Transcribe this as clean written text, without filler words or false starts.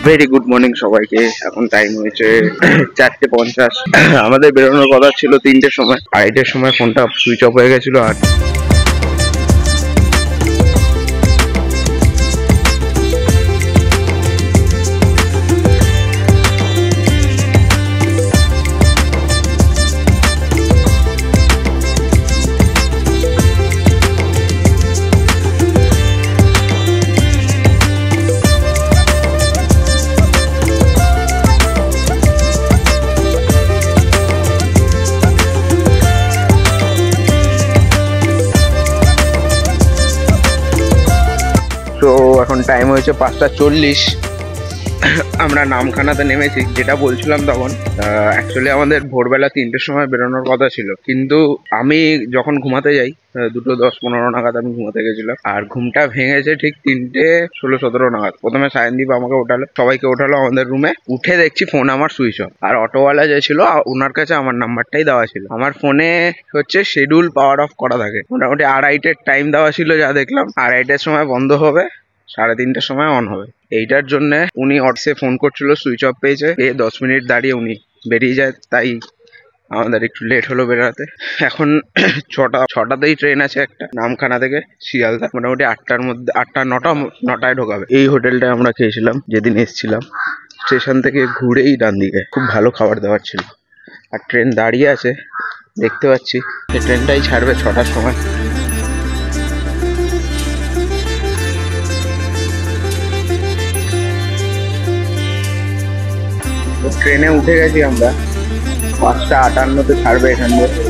Very good morning সবাইকে। এখন time হয়েছে 4:50। আমাদের বেরোনোর কথা ছিল 3টের সময়, 2:30-এর সময় ফোনটা সুইচ অফ হয়ে গেছিল। আর তো এখন টাইম হয়েছে 5:40। আমরা নামখানাতে নেমেছি, যেটা বলছিলাম তখন। অ্যাকচুয়ালি আমাদের ভোরবেলা 3টের সময় বেরোনোর কথা ছিল, কিন্তু আমি যখন ঘুমাতে যাই 2:10-15 নাগাদ আমি ঘুমাতে গেছিলাম। আর ঘুমটা ভেঙেছে ঠিক 3:16-17 নাগাদ। প্রথমে সায়নদীপ আমাকে ওঠালো, সবাইকে ওঠালো আমাদের রুমে। উঠে দেখছি ফোন আমার সুইচ অফ। আর অটোওয়ালা যে ছিল ওনার কাছে আমার নাম্বারটাই দেওয়া ছিল। আমার ফোনে হচ্ছে শিডিউল পাওয়ার অফ করা থাকে, মোটামুটি 2:30-এর টাইম দেওয়া ছিল, যা দেখলাম 2:30-এর সময় বন্ধ হবে, 3:30-র সময় অন হবে। এইটার জন্য উনি হোয়াটসঅ্যাপে ফোন করছিল, সুইচ অফ পেয়েছে। 10 মিনিট দাঁড়িয়ে উনি বেরিয়ে যায়, তাই আমাদের একটু লেট হলো বেরোতে। এখন 6টাতেই ট্রেন আছে একটা নামখানা থেকে শিয়ালদা। মোটামুটি 8টার মধ্যে, 8টা-9টায় ঢোকাবে। এই হোটেলটায় আমরা খেয়েছিলাম যেদিন এসেছিলাম। স্টেশন থেকে ঘুরেই ডান দিকে খুব ভালো খাবার দাবার ছিল। আর ট্রেন দাঁড়িয়ে আছে, দেখতে পাচ্ছি। এই ট্রেনটাই ছাড়বে 6টার সময়। ট্রেনে উঠে গেছি আমরা, 5:58-তে ছাড়বে এখান থেকে।